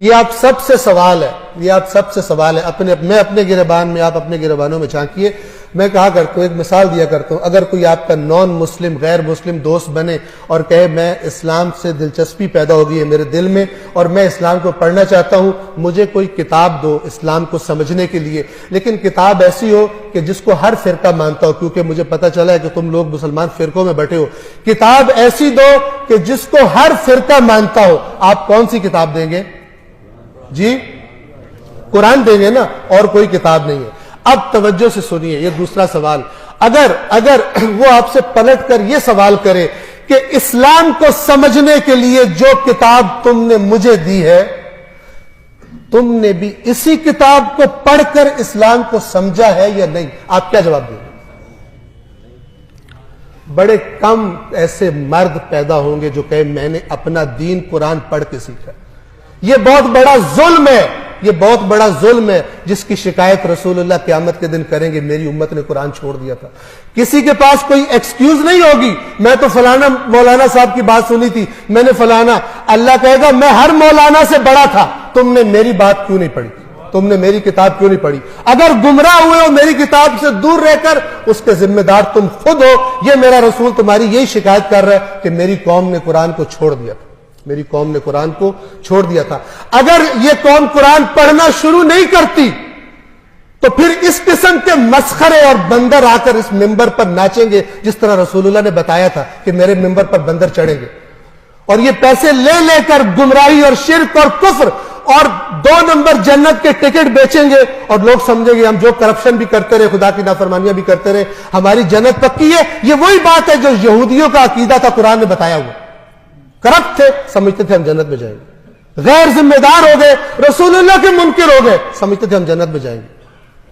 یہ آپ سب سے سوال ہے، یہ آپ سب سے سوال ہے، میں اپنے گریبان میں، آپ اپنے گریبانوں میں جھانکیے۔ میں کہا کرتا ہوں، ایک مثال دیا کرتا ہوں، اگر کوئی آپ کا نان مسلم غیر مسلم دوست بنے اور کہے میں اسلام سے دلچسپی پیدا ہو گئی ہے میرے دل میں اور میں اسلام کو پڑھنا چاہتا ہوں، مجھے کوئی کتاب دو اسلام کو سمجھنے کے لیے، لیکن کتاب ایسی ہو کہ جس کو ہر فرقہ مانتا ہو، کیونکہ مجھے پتہ چلا ہے کہ تم لوگ مسلمان فرقوں میں بیٹھے ہو، کتاب ایسی دو کہ جس کو ہر فرقہ مانتا ہو۔ آپ کون سی کتاب دیں گے؟ جی قرآن دیں گے نا، اور کوئی کتاب نہیں ہے۔ اب توجہ سے سنیے، یہ دوسرا سوال، اگر وہ آپ سے پلٹ کر یہ سوال کرے کہ اسلام کو سمجھنے کے لیے جو کتاب تم نے مجھے دی ہے، تم نے بھی اسی کتاب کو پڑھ کر اسلام کو سمجھا ہے یا نہیں؟ آپ کیا جواب دیں گے؟ بڑے کم ایسے مرد پیدا ہوں گے جو کہے میں نے اپنا دین قرآن پڑھ کے سیکھا۔ یہ بہت بڑا ظلم ہے، یہ بہت بڑا ظلم ہے جس کی شکایت رسول اللہ قیامت کے دن کریں گے، میری امت نے قرآن چھوڑ دیا تھا۔ کسی کے پاس کوئی ایکسکیوز نہیں ہوگی، میں تو فلانا مولانا صاحب کی بات سنی تھی، میں نے فلانا، اللہ کہے گا میں ہر مولانا سے بڑا تھا، تم نے میری بات کیوں نہیں پڑھی، تم نے میری کتاب کیوں نہیں پڑھی؟ اگر گمراہ ہوئے ہو میری کتاب سے دور رہ کر، اس کے ذمہ دار تم خود ہو۔ یہ میرا رسول تمہاری یہی شکایت کر رہا ہے کہ میری قوم نے قرآن کو چھوڑ دیا تھا، میری قوم نے قرآن کو چھوڑ دیا تھا۔ اگر یہ قوم قرآن پڑھنا شروع نہیں کرتی تو پھر اس قسم کے مسخرے اور بندر آ کر اس ممبر پر ناچیں گے، جس طرح رسول اللہ نے بتایا تھا کہ میرے ممبر پر بندر چڑھیں گے، اور یہ پیسے لے لے کر گمراہی اور شرک اور کفر اور 2 نمبر جنت کے ٹکٹ بیچیں گے، اور لوگ سمجھیں گے ہم جو کرپشن بھی کرتے رہے، خدا کی نافرمانیاں بھی کرتے رہے، ہماری جنت پکی ہے۔ یہ وہی بات ہے جو یہودیوں کا عقیدہ تھا، قرآن نے بتایا ہوا۔ کرپٹ تھے، سمجھتے تھے ہم جنت میں جائیں گے، غیر ذمہ دار ہو گئے، رسول اللہ کے منکر ہو گئے، سمجھتے تھے ہم جنت میں جائیں گے۔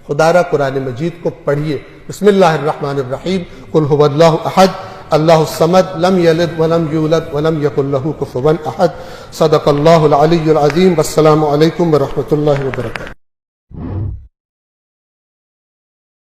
خدا را قرآن مجید کو پڑھیے۔ بسم اللہ الرحمن الرحیم، قل هو اللہ احد اللہ الصمد لم یلد ولم یولد ولم یکن له کفوا احد۔ صدق اللہ العلی العظیم۔ والسلام علیکم ورحمۃ اللہ وبرکاتہ۔